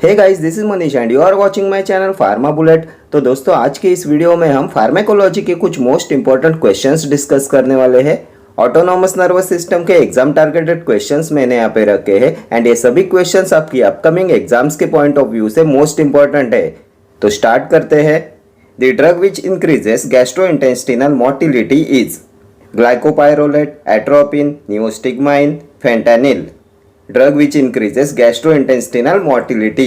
Hey guys, this is Manish and you are watching my channel Pharma Bullet. तो दोस्तों, आज के इस वीडियो में हम फार्माकोलॉजी के कुछ मोस्ट इंपॉर्टेंट क्वेश्चंस डिस्कस करने वाले हैं। ऑटोनॉमस नर्वस सिस्टम के एग्जाम टारगेटेड क्वेश्चंस मैंने यहाँ पे रखे हैं एंड ये सभी क्वेश्चंस आपकी अपकमिंग एग्जाम्स के पॉइंट ऑफ व्यू से मोस्ट इंपॉर्टेंट है। तो स्टार्ट करते हैं। The drug which increases gastrointestinal motility is glycopyrrolate, atropine, neostigmine, fentanyl. Drug which increases gastrointestinal motility,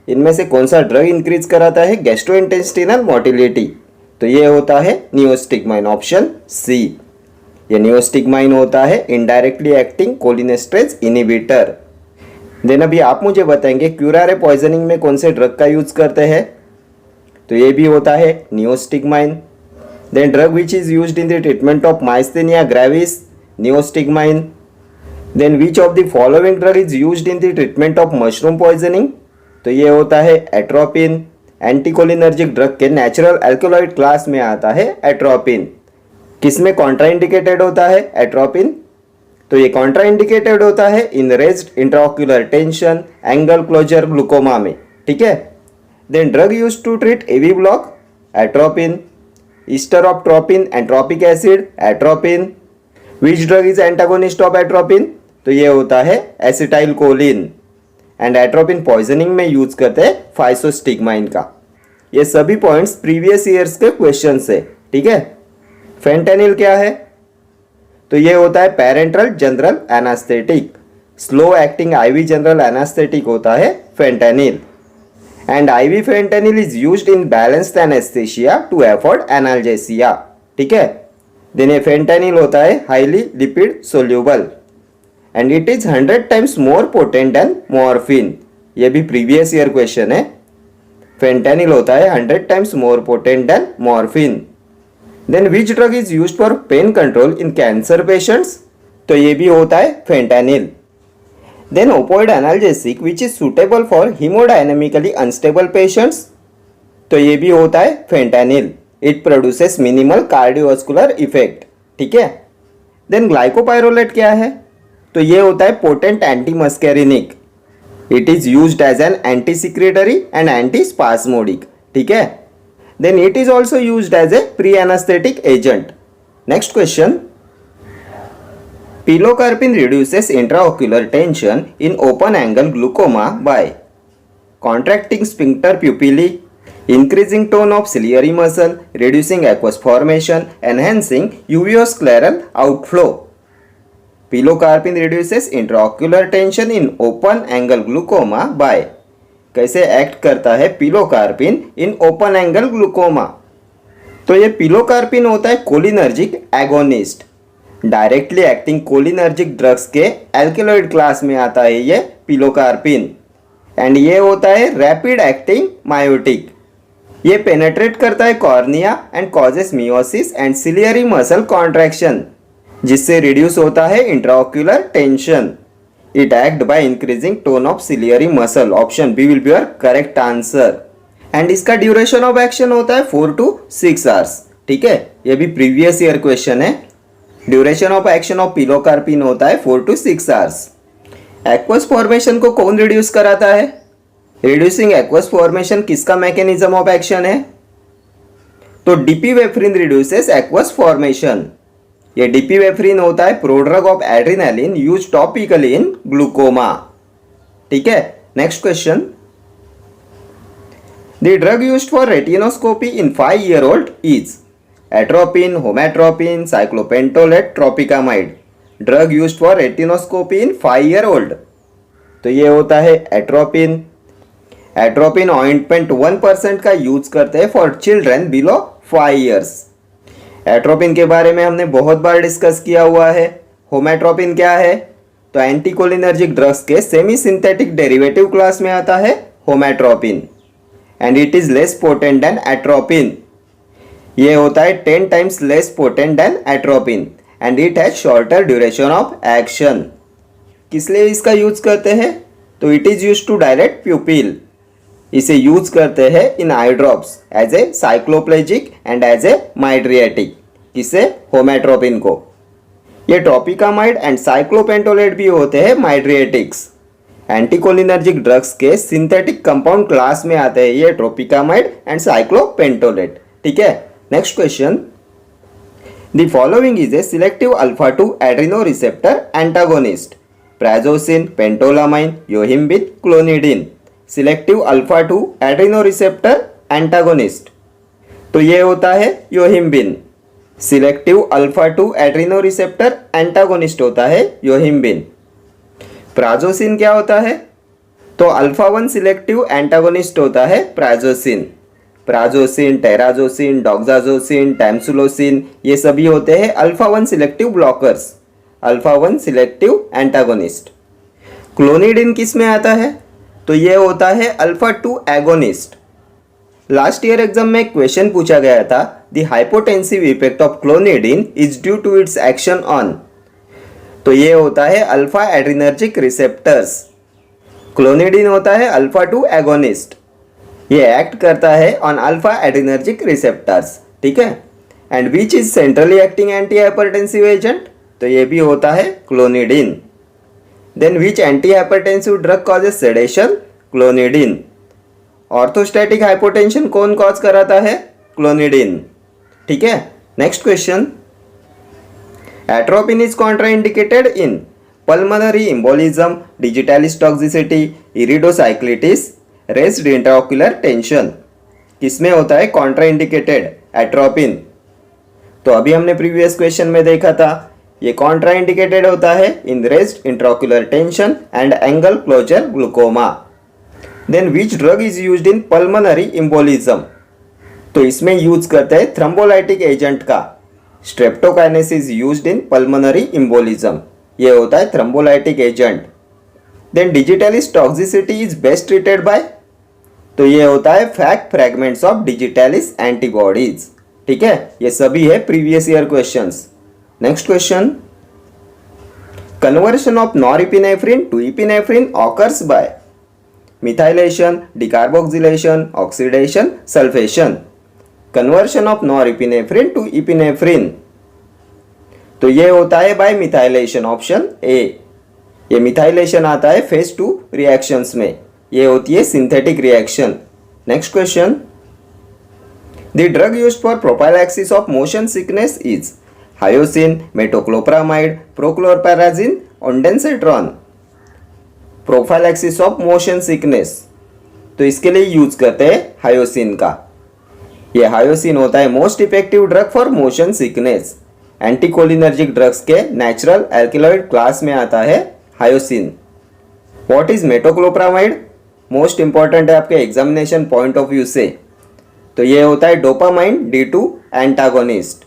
इनमें से कौन सा ड्रग इंक्रीज कराता है गैस्ट्रोइंटेस्टिनल मोटिलिटी? तो ये होता है नियोस्टिग्माइन, ऑप्शन सी। ये नियोस्टिग्माइन होता है इनडायरेक्टली एक्टिंग कोलिनेस्टरेज इनहिबिटर। देन अभी आप मुझे बताएंगे क्यूरारे पॉइजनिंग में कौन से ड्रग का यूज करते हैं? तो ये भी होता है neostigmine. Then drug which is used in the treatment of myasthenia gravis, neostigmine. Then which of the following drug is used in the treatment of mushroom poisoning? तो ये होता है एट्रोपिन। एंटीकोलिनर्जिक ड्रग के नेचुरल एल्कोलॉइड क्लास में आता है atropine. किसमें contraindicated होता है एट्रोपिन? तो ये कॉन्ट्राइंडिकेटेड होता है in raised intraocular tension, angle closure glaucoma में। ठीक है। Then drug use to treat AV block, atropine. Ester of tropine and tropic acid, atropine. Which drug is antagonist of atropine? तो ये होता है acetyl choline. And atropine poisoning में use करते हैं फाइसोस्टिग्माइन का। ये सभी पॉइंट्स प्रीवियस ईयर्स के क्वेश्चन से। ठीक है। फेंटेनिल क्या है? तो ये होता है parenteral general anaesthetic, slow acting IV general anaesthetic होता है fentanyl. And IV fentanyl is used in balanced anaesthesia to afford analgesia. ठीक है। देन ये फेंटेनिल होता है highly lipid soluble and it is 100 times more potent than morphine. ये भी previous year question है। फेंटेनिल होता है 100 times more potent than morphine. Then which drug is used for pain control in cancer patients? तो ये भी होता है fentanyl. Then opioid analgesic which is suitable for haemodynamically unstable patients? तो ये भी होता है fentanyl. It produces minimal cardiovascular effect. ठीक है। देन ग्लाइकोपाइरोलेट क्या है? तो ये होता है potent anti muscarinic. It is used as an anti secretory and anti spasmodic. ठीक है। Then it is also used as a pre anaesthetic agent. Next question. Pilocarpine reduces intraocular tension in open angle glaucoma by contracting sphincter pupillae, increasing tone of ciliary muscle, reducing aqueous formation, enhancing uveoscleral outflow. Pilocarpine reduces intraocular tension in open angle glaucoma by, कैसे act करता है pilocarpine in open angle glaucoma? तो ये pilocarpine होता है cholinergic agonist, directly acting cholinergic drugs के alkaloid class में आता है ये पिलोकार्पिन। एंड ये होता है रैपिड एक्टिंग मायोटिक। ये पेनेट्रेट करता है cornea and causes miosis and ciliary muscle contraction, जिससे रिड्यूस होता है intraocular tension. It act by increasing tone of ciliary muscle, option B will be your correct answer. And इसका duration of action होता है 4 to 6 hours. ठीक है। ये भी प्रीवियस ईयर क्वेश्चन है। Duration of action of pilocarpine होता है 4 to 6 आवर्स। एक्वस फॉर्मेशन को कौन रिड्यूस कराता है? रिड्यूसिंग एक्वस फॉर्मेशन किसका मैकेनिज्म ऑफ एक्शन है? तो डिपिवेफ्रिन रिड्यूसेस एक्वस फॉर्मेशन। ये डिपिवेफ्रिन होता है prodrug of adrenaline use topically in glaucoma. ठीक है। Next question. The drug used for retinoscopy in 5-year-old is atropine, homatropine, cyclopentolate, tropicamide. Drug used for retinoscopy in 5-year-old, तो ये होता है atropine. Atropine ointment 1% का use करते हैं for children below 5 years। Atropine के बारे में हमने बहुत बार डिस्कस किया हुआ है। होमेट्रोपिन क्या है? तो एंटीकोलिनर्जिक ड्रग्स के सेमी सिंथेटिक डेरिवेटिव क्लास में आता है homatropine and it is less potent than atropine. ये होता है 10 times less potent than atropine and it has shorter duration of action. किस लिए इसका यूज करते हैं? तो it is use to direct pupil. इसे यूज करते हैं in eye drops as a cycloplegic and as a mydriatic. किसे? होमेट्रोपिन को। ये ट्रोपिकामाइड एंड साइक्लोपेंटोलेट भी होते हैं माइड्रिएटिक्स। एंटीकोलिनर्जिक ड्रग्स के सिंथेटिक कंपाउंड क्लास में आते हैं ये ट्रोपिकामाइड एंड साइक्लोपेंटोलेट। ठीक है, next question, the following is a selective alpha 2 adrenoreceptor antagonist, prazosin, phentolamine, yohimbine, clonidine. Selective alpha 2 adrenoreceptor antagonist, तो ये होता है yohimbine. Selective alpha 2 adrenoreceptor antagonist होता है योहिम्बिन। प्राजोसिन क्या होता है? तो अल्फा 1 सिलेक्टिव एंटागोनिस्ट होता है prazosin. Prazosin, terazosin, doxazosin, tamsulosin ये सभी होते हैं alpha 1 selective blockers, alpha 1 selective antagonist. Clonidine किस में आता है? तो ये होता है alpha 2 agonist. Last year exam में एक क्वेश्चन पूछा गया था, the hypotensive effect of clonidine is due to its action on, तो ये होता है अल्फा एड्रिनर्जिक रिसेप्टर्स। क्लोनिडिन होता है अल्फा 2 एगोनिस्ट, ये एक्ट करता है ऑन अल्फा एड्रिनर्जिक रिसेप्टर्स। ठीक है, and which is centrally acting anti hypertensive agent, तो ये भी होता है clonidine. Then which anti hypertensive drug causes sedation? Clonidine. Orthostatic hypotension कौन कॉज कराता है? क्लोनिडिन। ठीक है, next question, atropine is contraindicated in pulmonary embolism, digitalis toxicity, iridocyclitis, raised intraocular tension. किसमें होता है कॉन्ट्राइंडिकेटेड? एट्रोपिन। तो अभी हमने प्रीवियस क्वेश्चन में देखा था, ये कॉन्ट्राइंडिकेटेड होता है in raised intraocular tension and angle closure glaucoma. Then which drug is used in pulmonary embolism, तो इसमें यूज करते हैं थ्रोम्बोलाइटिक एजेंट का। Streptokinase is used in pulmonary embolism, ये होता है thrombolytic agent. Then digitalis toxicity is best treated by, तो ये होता है फैक्ट फ्रैगमेंट्स ऑफ डिजिटालिस एंटीबॉडीज। ठीक है, ये सभी है previous year questions. Next question, conversion of norepinephrine to epinephrine occurs by methylation, decarboxylation, oxidation, sulphation. Conversion of norepinephrine to epinephrine, तो ये होता है बाय मिथाइलेशन, ऑप्शन ए। ये मिथाइलेशन आता है फेज 2 रिएक्शंस में, ये होती है synthetic reaction. Next question, the drug used for prophylaxis of motion sickness is hyoscine, metoclopramide, prochlorperazine, ondansetron. Prophylaxis of motion sickness, तो इसके लिए यूज करते हैं हायोसिन का। ये हायोसिन होता है most effective drug for motion sickness. Anticholinergic drugs के नेचुरल एल्केलॉइड क्लास में आता है hyoscine. What is metoclopramide? Most important है आपके एग्जामिनेशन पॉइंट ऑफ व्यू से, तो ये होता है dopamine D2 antagonist.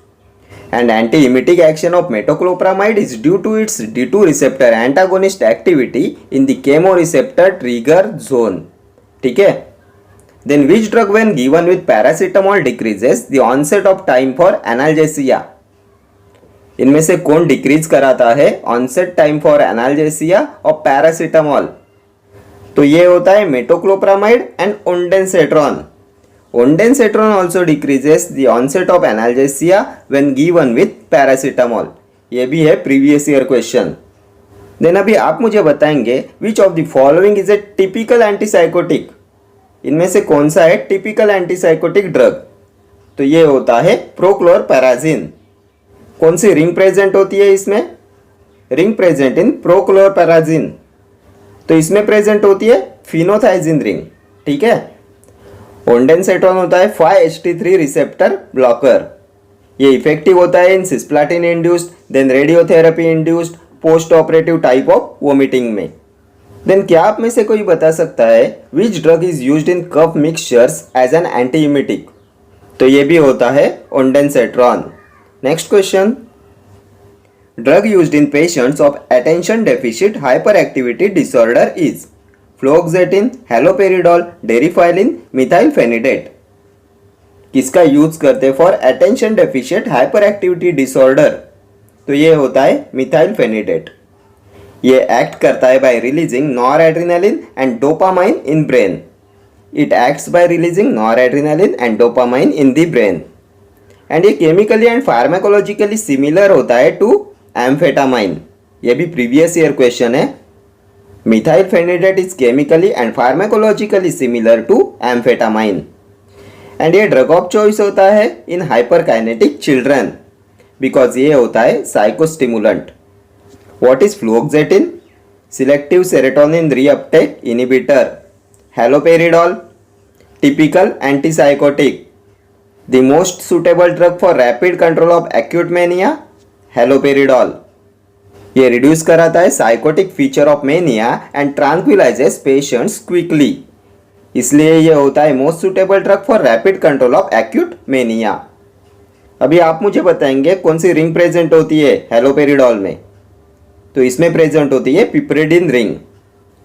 And anti emetic action of metoclopramide is due to its D2 receptor antagonist activity in the chemoreceptor trigger zone. ठीक है, then which drug when given with paracetamol decreases the onset of time for analgesia? इनमें से कौन decrease कराता है onset time for analgesia और paracetamol? तो ये होता है metoclopramide and ondansetron. Ondansetron also decreases the onset of analgesia when given with paracetamol। ये भी है प्रीवियस ईयर क्वेश्चन। देन अभी आप मुझे बताएंगे विच of the following is A typical antipsychotic? इनमें से कौन सा है टिपिकल एंटीसाइकोटिक ड्रग? तो ये होता है प्रोक्लोरपैराजिन। कौन सी रिंग प्रेजेंट होती है इसमें? रिंग प्रेजेंट इन प्रोक्लोरपैराजिन, तो इसमें प्रेजेंट होती है फिनोथाइजिन रिंग। ठीक है, ओंडेंसेट्रॉन होता है 5-HT3 रिसेप्टर ब्लॉकर। ये इफेक्टिव होता है in cisplatin induced, then radiotherapy induced post operative type of vomiting में। देन क्या आप में से कोई बता सकता है which drug is used in cough mixtures as an anti emetic? तो ये भी होता है ondansetron. Next question, drug used in patients of attention deficit hyper activity disorder is fluoxetine, haloperidol, deriphyllin, methylphenidate. किसका यूज करते for attention deficient hyper activity disorder? तो ये होता है मिथाइलफेनिडेट। ये एक्ट करता है bye releasing noradrenaline and dopamine in brain. It acts by releasing noradrenaline and dopamine in the brain. And ये केमिकली एंड फार्माकोलॉजिकली सिमिलर होता है टू एम्फेटामाइन। ये भी प्रीवियस ईयर क्वेश्चन है। Methyl phenidate is chemically and pharmacologically similar to amphetamine. And ये drug of choice होता है in hyperkinetic children because ये होता है psychostimulant. What is fluoxetine? Selective serotonin reuptake inhibitor. Haloperidol typical antipsychotic. The most suitable drug for rapid control of acute mania haloperidol. ये reduce कराता है psychotic feature of mania and tranquillises patients quickly, इसलिए ये होता है most suitable drug for rapid control of acute mania. अभी आप मुझे बताएंगे कौन सी रिंग प्रेजेंट होती है हैलोपेरिडॉल में. तो इसमें प्रेजेंट होती है पिपरिडिन रिंग.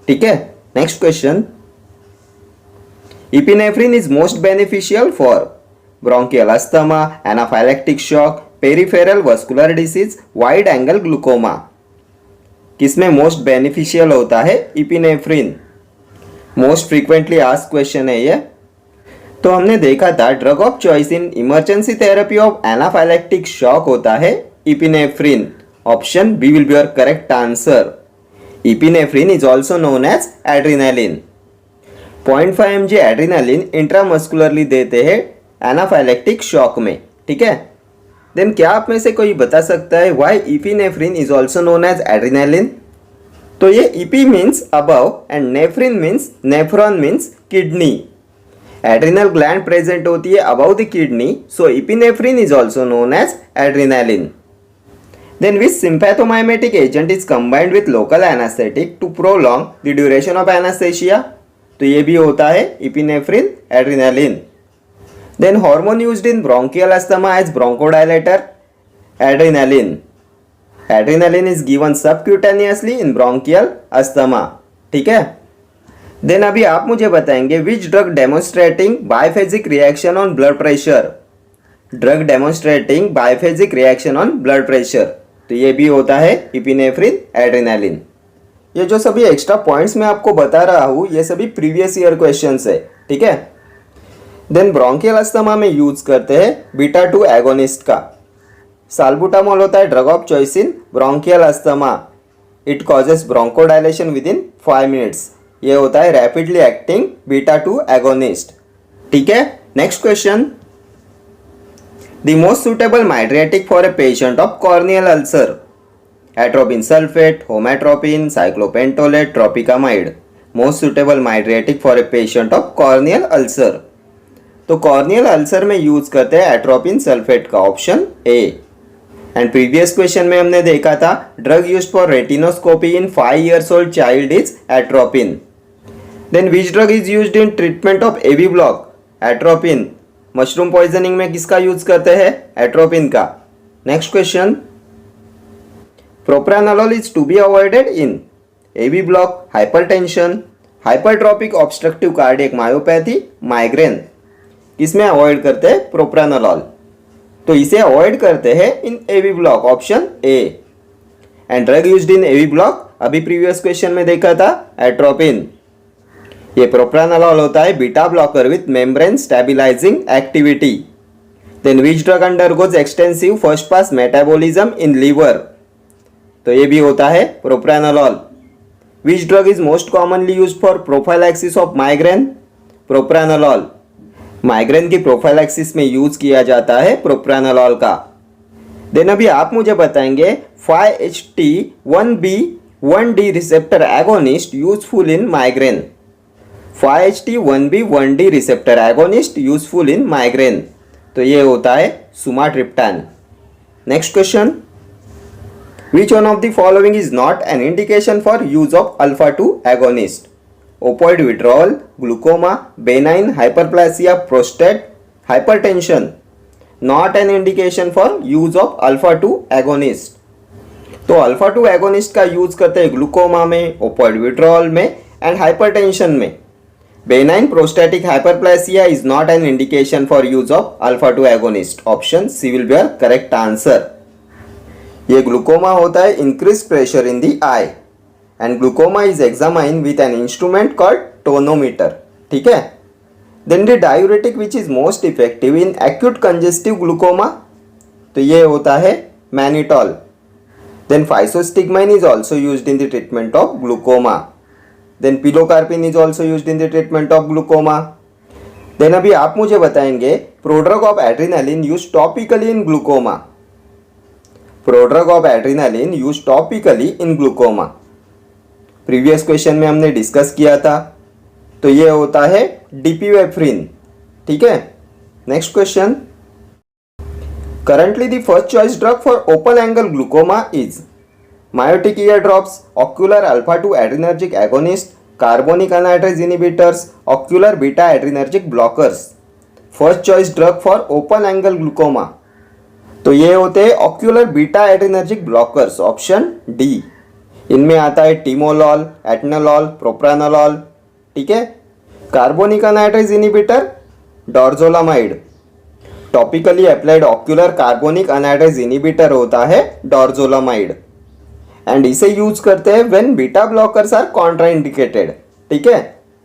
ठीक है. Next question. Epinephrine is most beneficial for bronchial asthma, anaphylactic shock, peripheral vascular disease, wide angle glaucoma. किसमें मोस्ट बेनिफिशियल होता है epinephrine? Most frequently asked question है ये. तो हमने देखा था drug of choice in emergency therapy of anaphylactic shock होता है epinephrine. Option B will be your correct answer. Epinephrine is also known as adrenaline. 0.5 mg adrenaline intramuscularly देते हैं एनाफाइलेक्टिक शॉक में. ठीक है. देन क्या आप में से कोई बता सकता है why epinephrine is also known as adrenaline? तो ये epi means above and nephrine means nephron means kidney. Adrenal gland present होती है above the kidney, so epinephrine is also known as adrenaline. Then which sympathomimetic agent is combined with local anaesthetic to prolong the duration of anaesthesia? तो ये भी होता है epinephrine adrenaline. Then hormone used in bronchial asthma as bronchodilator adrenaline. Adrenaline is given subcutaneously in bronchial asthma. ठीक है. Then अभी आप मुझे बताएंगे which drug demonstrating biphasic reaction on blood pressure? Drug demonstrating biphasic reaction on blood pressure. तो ये भी होता है इपिनेफ्रिन एड्रेनालिन. ये जो सभी एक्स्ट्रा पॉइंट्स मैं आपको बता रहा हूँ ये सभी प्रीवियस ईयर क्वेश्चंस है. ठीक है. देन ब्रोंकियल अस्थमा में यूज करते हैं बीटा 2 एगोनिस्ट का. साल्बुटामोल होता है drug of choice in bronchial asthma. It causes bronchodilation within 5 minutes. ये होता है रैपिडली एक्टिंग बीटा 2 एगोनिस्ट. ठीक है. Next question. The most suitable mydriatic for a patient of corneal ulcer? Atropine sulphate, homatropine, cyclopentolate, tropicamide. Most suitable mydriatic for a patient of corneal ulcer. तो corneal ulcer में use करते हैं atropine sulphate का. Option A. And previous question में हमने देखा था drug used for retinoscopy in 5 years old child is atropine. Then which drug is used in treatment of AV block? Atropine. Mushroom poisoning में किसका use करते हैं? Atropine का. Next question. Propranolol is to be avoided in AV block, hypertension, hypertrophic obstructive cardiac myopathy, migraine. किसमें avoid करते हैं propranolol? तो इसे अवॉइड करते हैं in AV block. Option A. And drug used in AV block अभी previous question में देखा था एट्रोपिन. ये प्रोप्रानोलोल होता है beta blocker with membrane stabilising activity. Then which drug undergoes extensive first pass metabolism in liver? तो ये भी होता है propranolol. Which drug is most commonly used for prophylaxis of migraine? Propranolol. Migraine की prophylaxis में use किया जाता है प्रोप्रानोलोल का. देन अभी आप मुझे बताएंगे 5-HT1B1D receptor agonist useful in migraine. 5-HT1B1D receptor agonist useful in migraine. तो ये होता है sumatriptan. Next question. Which one of the following is not an indication for use of alpha 2 agonist? Opioid withdrawal, glaucoma, benign hyperplasia, prostate, hypertension. Not an indication for use of alpha 2 agonist. तो alpha 2 agonist का use करते हैं glaucoma में, opioid withdrawal में and hypertension में. Benign prostatic hyperplasia is not an indication for use of alpha 2 agonist. Option C will be your correct answer. ये glaucoma होता है increase pressure in the eye and glaucoma is examined with an instrument called tonometer. ठीक है. Then the diuretic which is most effective in acute congestive glaucoma? तो ये होता है mannitol. Then physostigmine is also used in the treatment of glaucoma. Then pilocarpine is also used in the treatment of glaucoma. Then अभी आप मुझे बताएंगे prodrug of adrenaline use topically in glaucoma. Prodrug of adrenaline use topically in glaucoma, previous question में हमने discuss किया था, तो ये होता है डिपिवेफ्रिन। ठीक है, next question. Currently the first choice drug for open angle glaucoma is miotic eye drops, ocular alpha 2 adrenergic agonist, carbonic anhydrase inhibitors, ocular beta adrenergic blockers. First choice drug for open angle glaucoma, तो ये होते हैं ocular beta adrenergic blockers, option D. इनमें आता है timolol, atenolol, propranolol. ठीक है, carbonic anhydrase inhibitor dorzolamide, topically applied ocular carbonic anhydrase inhibitor होता है डोरजोलामाइड, एंड इसे यूज करते हैं when beta blockers are contraindicated. ठीक है,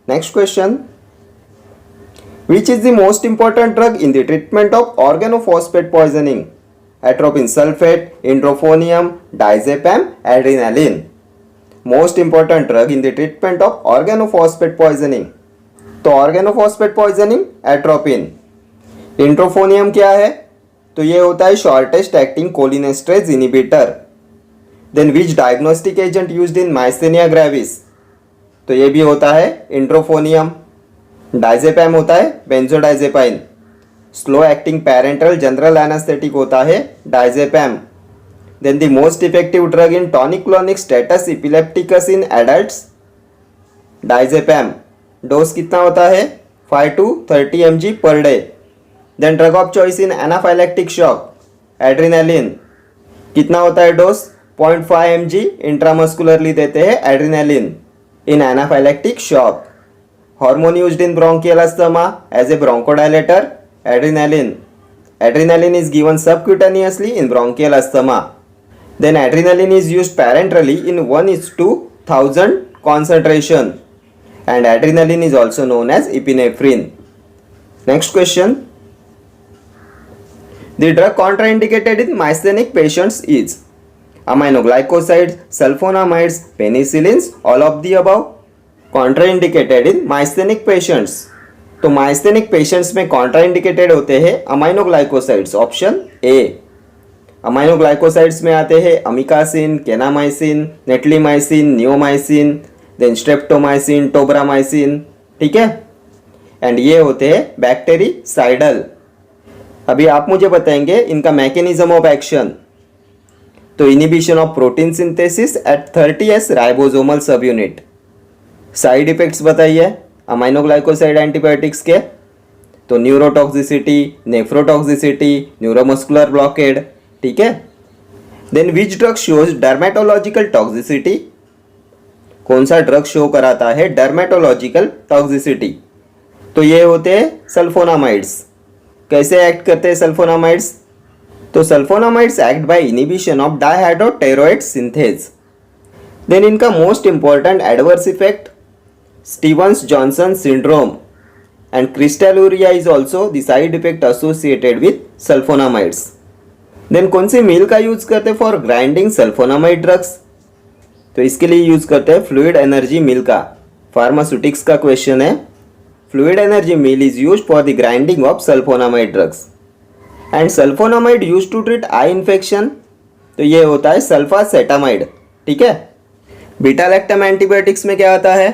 next question. Which is the most important drug in the treatment of organophosphate poisoning? Atropine sulphate, edrophonium, diazepam, adrenaline. Most important drug in the treatment of organophosphate poisoning, तो organophosphate poisoning atropine. Edrophonium क्या है? तो ये होता है shortest acting cholinesterase inhibitor. Then which diagnostic agent used in myasthenia gravis? तो ये भी होता है इंट्रोफोनियम। डाइजेपैम होता है benzodiazepine. Slow acting parenteral general anaesthetic होता है diazepam. Then the most effective drug in tonic clonic status epilepticus in adults, diazepam. Dose कितना होता है? 5 to 30 mg per day. Then drug of choice in anaphylactic shock, adrenaline. कितना होता है dose? 0.5 mg intramuscularly देते हैं adrenaline in anaphylactic shock. Hormone used in bronchial asthma as a bronchodilator, adrenaline. Adrenaline is given subcutaneously in bronchial asthma. Then adrenaline is used parenterally in 1:1000 concentration, and adrenaline is also known as epinephrine. Next question. The drug contraindicated in myasthenic patients is aminoglycosides, sulfonamides, penicillins, all of the above. Contraindicated in myasthenic patients, तो माइस्थेनिक patients में contraindicated होते हैं aminoglycosides, option A. Aminoglycosides में आते हैं amikacin, kanamycin, netilmicin, neomycin, then streptomycin, tobramycin. ठीक है, and ये होते हैं बैक्टेरिसाइडल। अभी आप मुझे बताएंगे इनका मैकेनिज्म ऑफ एक्शन। तो inhibition of protein synthesis at 30s ribosomal subunit. Side effects बताइए अमाइनोग्लाइकोसाइड एंटीबायोटिक्स के, तो न्यूरोटॉक्सिसिटी, नेफ्रोटॉक्सिसिटी, न्यूरोमस्कुलर ब्लॉकेड। ठीक है, then which drug shows dermatological toxicity? कौन सा ड्रग शो कराता है डर्मेटोलॉजिकल टॉक्सिसिटी? तो ये होते हैं सल्फोनामाइड्स। कैसे एक्ट करते हैं सल्फोनामाइड्स? तो sulphonamides act by inhibition of dihydropteroate synthase. Then इनका most important adverse effect Stevens-Johnson syndrome, and crystalluria is also the side effect associated with sulfonamides. Then कौन सी मील का यूज करते हैं फॉर ग्राइंडिंग सल्फोनामाइड ड्रग्स? तो इसके लिए use करते हैं फ्लूइड एनर्जी मिल का। फार्मास्यूटिक्स का क्वेश्चन है। Fluid energy mill is used for the grinding of sulphonamide drugs, and sulphonamide use to treat eye infection, तो ये होता है सल्फासेटामाइड। ठीक है, बीटा लैक्टम एंटीबायोटिक्स में क्या आता है?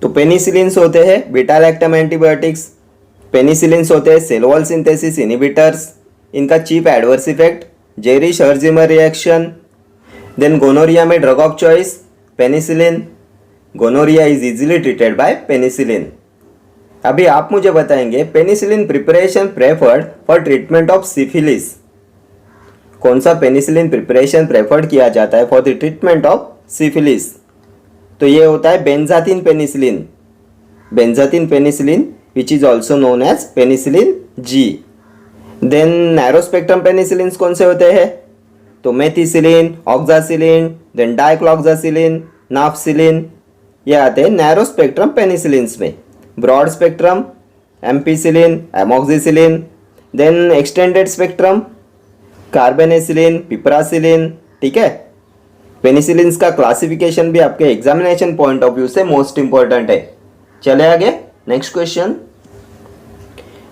तो पेनिसिलिन्स होते हैं बीटा लैक्टम एंटीबायोटिक्स। पेनिसिलिन्स होते हैं सेल वॉल सिंथेसिस इनिबिटर्स। इनका chief adverse effect Jarisch Herxheimer reaction. Then gonorrhoea में drug of choice penicillin. Gonorrhoea is easily treated by penicillin. अभी आप मुझे बताएंगे penicillin preparation preferred for treatment of syphilis. कौन सा पेनिसिलिन प्रिपरेशन प्रेफर्ड किया जाता है for the treatment of syphilis? तो ये होता है benzathine penicillin. Benzathine penicillin which is also known as penicillin G. Then narrow spectrum penicillins कौन से होते हैं? तो methicillin, oxacillin, then dicloxacillin, nafcillin, ये आते हैं नैरो स्पेक्ट्रम पेनिसिलिन्स में। Broad spectrum ampicillin, amoxicillin, then extended spectrum carbenicillin, piperacillin. ठीक है, पेनिसिलिन्स का क्लासिफिकेशन भी आपके एग्जामिनेशन पॉइंट ऑफ व्यू से मोस्ट इंपॉर्टेंट है। चले आगे, next question.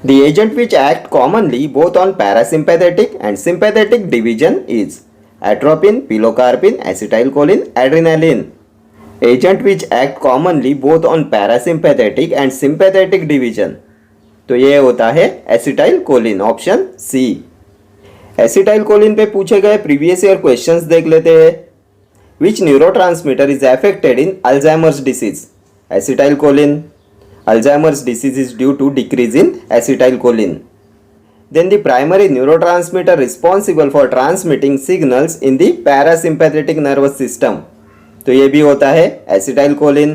The agent which act commonly both on parasympathetic and sympathetic division is atropine, pilocarpine, acetylcholine, adrenaline. Agent which act commonly both on parasympathetic and sympathetic division, तो ये होता है acetylcholine, option C. Acetylcholine पे पूछे गए previous year questions देख लेते हैं। Which neurotransmitter is affected in Alzheimer's disease? Acetylcholine. Alzheimer's disease is due to decrease in acetylcholine. Then the primary neurotransmitter responsible for transmitting signals in the parasympathetic nervous system, तो ये भी होता है acetylcholine.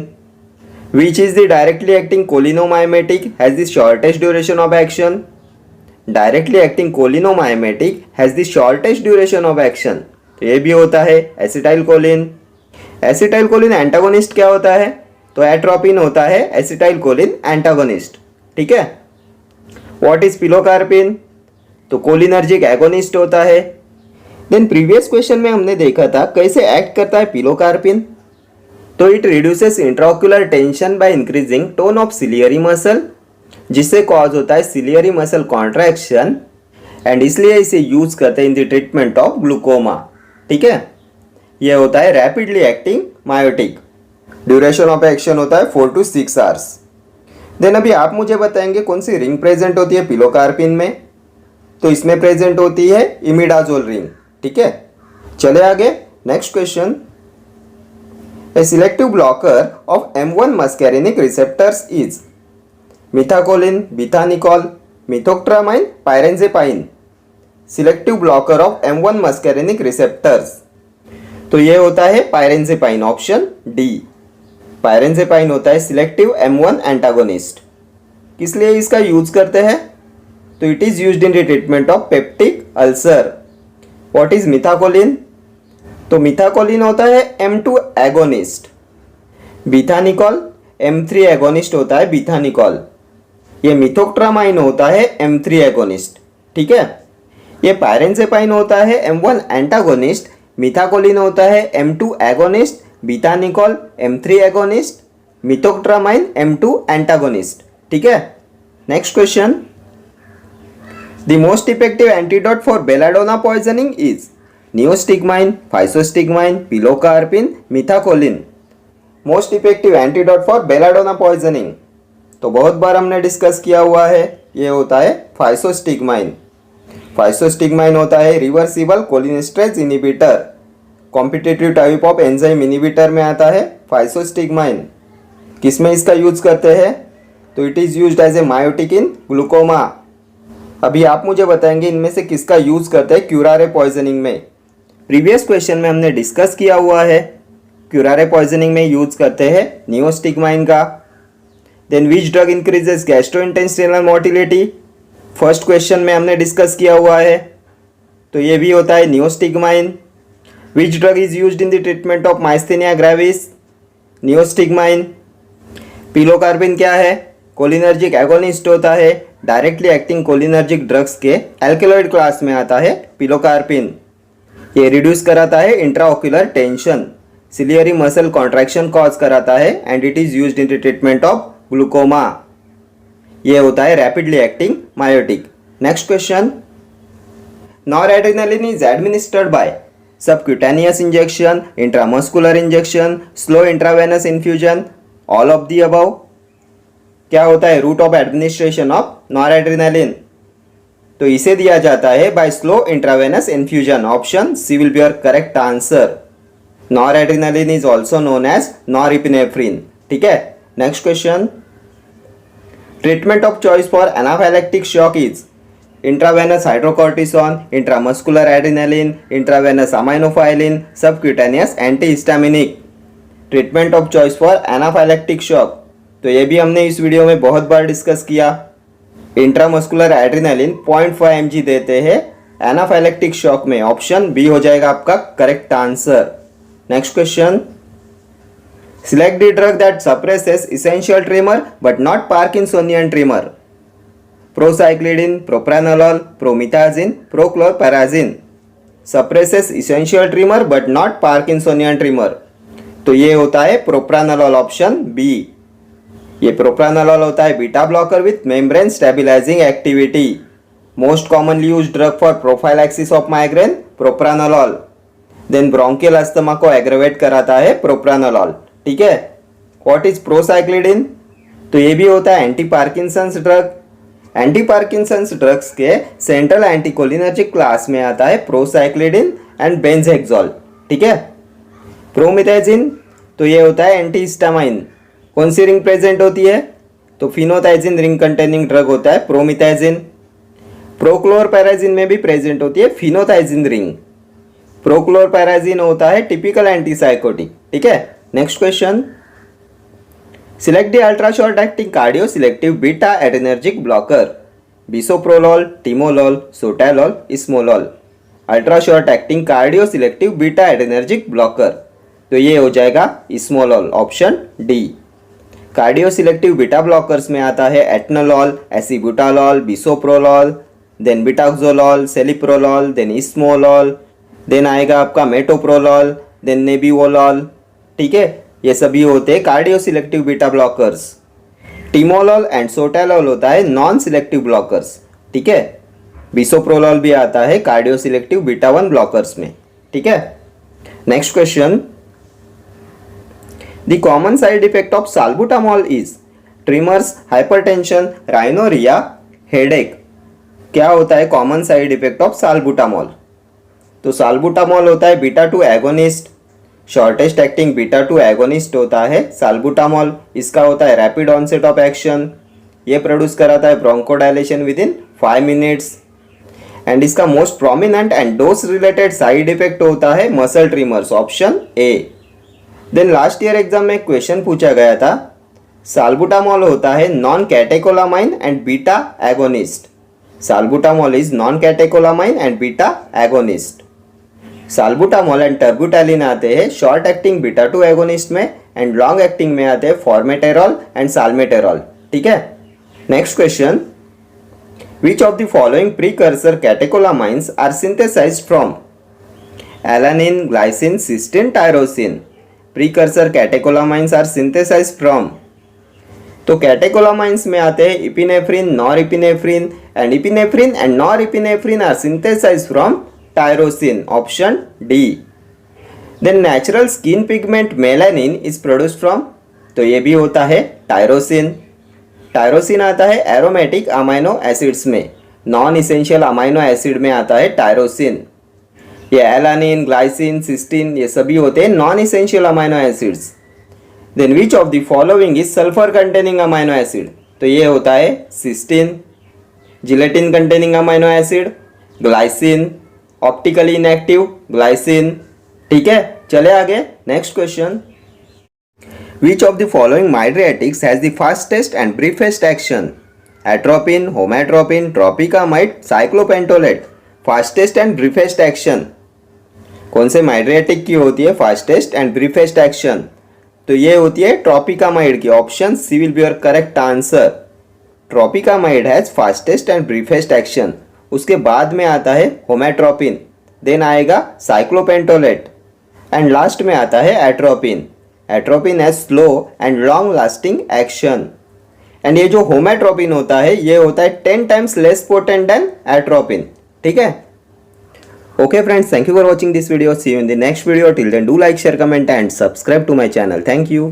Which is the directly acting cholinomimetic has the shortest duration of action? Directly acting cholinomimetic has the shortest duration of action, तो ये भी होता है एसिटाइलकोलिन। एसिटाइलकोलिन एंटागोनिस्ट क्या होता है? तो एट्रोपिन होता है एसिटाइलकोलिन एंटागोनिस्ट, ठीक है। What is pilocarpine? तो कोलिनर्जिक एगोनिस्ट होता है। देन प्रीवियस क्वेश्चन में हमने देखा था कैसे एक्ट करता है पिलोकार्पिन। तो it reduces इंट्राओक्युलर tension bye increasing tone of ciliary muscle, जिससे कॉज होता है सिलियरी मसल कॉन्ट्रैक्शन, एंड इसलिए इसे यूज करते हैं in the treatment of glaucoma, ठीक है। यह होता है rapidly acting miotic. Duration of action होता है 4 to 6 आवर्स। देन अभी आप मुझे बताएंगे कौन सी रिंग प्रेजेंट होती है पिलोकार्पिन में। तो इसमें प्रेजेंट होती है इमिडाजोल रिंग, ठीक है। चले आगे, next question. A selective blocker of M1 muscarinic receptors is methacholine, bethanechol, methoctramine, pirenzepine. Selective blocker of M1 muscarinic receptors, तो ये होता है पायरेंजेपाइन, ऑप्शन डी। पायरेंजेपाइन होता है सिलेक्टिव M1 एंटागोनिस्ट। किस लिए इसका यूज करते हैं? तो it is used in the treatment of peptic ulcer. What is methacholine? तो मिथाकोलिन होता है M2 agonist. Bethanechol M3 agonist होता है बिथानिकॉल। ये मिथोक्ट्रामाइन होता है M3 एगोनिस्ट, ठीक है। ये पायरेंजेपाइन होता है M1 एंटागोनिस्ट, मिथाकोलिन होता है M2 agonist, bethanechol M3 agonist, methoctramine M2 antagonist, ठीक है। Next question. The most effective antidote for belladonna poisoning is neostigmine, physostigmine, pilocarpine, methacholine. Most effective antidote for belladonna poisoning, तो बहुत बार हमने डिस्कस किया हुआ है, ये होता है फाइसोस्टिग्माइन। फाइसोस्टिग्माइन होता है reversible cholinesterase inhibitor, competitive type of enzyme inhibitor में आता है फाइसोस्टिग्माइन। किसमें इसका यूज करते हैं? तो it is used as a miotic in glaucoma. अभी आप मुझे बताएंगे इनमें से किसका यूज करते हैं क्यूरारे पॉइजनिंग में। प्रीवियस क्वेश्चन में हमने डिस्कस किया हुआ है, क्यूरारे पॉइजनिंग में यूज करते हैं नियोस्टिग्माइन का। Then which drug increases gastrointestinal motility? First question में हमने डिस्कस किया हुआ है, तो ये भी होता है neostigmine. Which drug is used in the treatment of myasthenia gravis? Neostigmine. Pilocarpine क्या है? कोलिनर्जिक एगोनिस्ट होता है, डायरेक्टली एक्टिंग कोलिनर्जिक ड्रग्स के एल्केलॉइड क्लास में आता है पिलोकार्पिन। ये रिड्यूस कराता है intraocular tension, ciliary muscle contraction cause कराता है, and it is used in the treatment of glaucoma. ये होता है rapidly acting miotic. Next question. Noradrenaline is administered by subcutaneous injection, intramuscular injection, slow intravenous infusion, all of the above. क्या होता है route of administration of noradrenaline? तो इसे दिया जाता है by slow intravenous infusion, option C will be your correct answer. Noradrenaline is also known as norepinephrine, ठीक है। Next question. Treatment of choice for anaphylactic shock is intravenous hydrocortisone, intramuscular adrenaline, intravenous aminophylline, subcutaneous antihistaminic. Treatment of choice for anaphylactic shock, तो ये भी हमने इस video में बहुत बार डिस्कस किया। इंट्रामस्कुलर एड्रेनालिन 0.5 mg देते हैं एनाफाइलेक्टिक शॉक में, ऑप्शन बी हो जाएगा आपका correct answer. Next question. Select the drug that suppresses essential tremor but not parkinsonian tremor? Procyclidine, propranolol, promethazine, prochlorperazine. Suppresses essential tremor but not parkinsonian tremor. तो ये होता है प्रोप्रानोलॉल ऑप्शन बी। ये propranolol होता है beta blocker with membrane stabilising activity. Most commonly use drug for prophylaxis of migraine propranolol. Then bronchial asthma को aggravate कराता है प्रोप्रानोलॉल। ठीक है। What is procyclidine? तो ये भी होता है anti Parkinson's drug. Anti Parkinson's drugs के सेंट्रल एंटीकोलिनर्जिक क्लास में आता है प्रोसाइक्लिडिन एंड बेंजेक्सोल। ठीक है। प्रोमिथाइजिन, तो ये होता है एंटी हिस्टामाइन। कौन सी रिंग प्रेजेंट होती है? तो फिनोथाइजिन रिंग कंटेनिंग ड्रग होता है प्रोमिथाइजिन। प्रोक्लोरपैराजिन में भी प्रेजेंट होती है फिनोथाइजिन रिंग। प्रोक्लोरपैराजिन होता है टिपिकल एंटीसाइकोटिक। ठीक है। Next question, select the ultra short acting cardio selective beta adrenergic blocker. Bisoprolol, timolol, sotalol, esmolol. Ultra short acting cardio selective beta adrenergic blocker, तो ये हो जाएगा esmolol option D. Cardio selective beta blockers में आता है atenolol, acebutolol, bisoprolol, then betaxolol, celiprolol, then esmolol, then आएगा आपका metoprolol, then nebivolol. ठीक है। ये सभी होते हैं cardio selective beta blockers. Timolol and sotalol होता है नॉन सिलेक्टिव ब्लॉकर्स। ठीक है। बिसोप्रोलॉल भी आता है कार्डियो सिलेक्टिव बीटा 1 ब्लॉकर्स में। ठीक है। Next question, the common side effect of salbutamol is tremors, hypertension, rhinorrhoea, headache. क्या होता है common side effect of salbutamol? तो साल्बुटामॉल होता है beta 2 agonist. Shortest acting beta 2 agonist होता है साल्बुटामॉल। इसका होता है रैपिड ऑनसेट ऑफ एक्शन। ये प्रोड्यूस कराता है bronchodilation within 5 minutes. And इसका most prominent and dose related side effect होता है muscle tremors option A. Then last year exam में क्वेश्चन पूछा गया था, साल्बुटामॉल होता है non catecholamine and beta agonist. Salbutamol is non catecholamine and beta agonist. Salbutamol and terbutaline आते हैं शॉर्ट एक्टिंग बीटा 2 एगोनिस्ट में, एंड लॉन्ग एक्टिंग में आते हैं फॉर्मेटेरॉल एंड साल्मेटेरॉल। ठीक है। Next question, which of the following precursor catecholamines are synthesised from? Alanine, glycine, cysteine, tyrosine. Precursor catecholamines are synthesised from? तो catecholamines में आते हैं epinephrine, norepinephrine, and epinephrine and norepinephrine are synthesised from tyrosine option D. Then natural skin pigment melanin is produced from? तो ये भी होता है tyrosine. Tyrosine आता है एरोमेटिक अमाइनो एसिड्स में, नॉन इसेंशियल अमाइनो एसिड में आता है टायरोसिन। ये एलानिन, ग्लाइसिन, सिस्टीन ये सभी होते हैं non essential amino acids. Then which of the following is sulphur containing amino acid? तो ये होता है cysteine. Gelatin containing amino acid glycine. Optically inactive glycine. ठीक है। चले आगे। Next question, which of the following mydriatics has the fastest and briefest action? Atropine, homatropine, tropicamide, cyclopentolate. Fastest and briefest action कौन से माइड्रियाटिक की होती है fastest and briefest action? तो ये होती है ट्रोपिकामाइड की। Option C will be your correct answer. Tropicamide has fastest and briefest action. उसके बाद में आता है होमेट्रोपिन, देन आएगा साइक्लोपेंटोलेट, एंड लास्ट में आता है atropine. Atropine has slow and long lasting action. And ये जो होमेट्रोपिन होता है ये होता है 10 times less potent than atropine. ठीक है। Okay friends, thank you for watching this video. See you in the next video. Till then, do like, share, comment and subscribe to my channel. Thank you.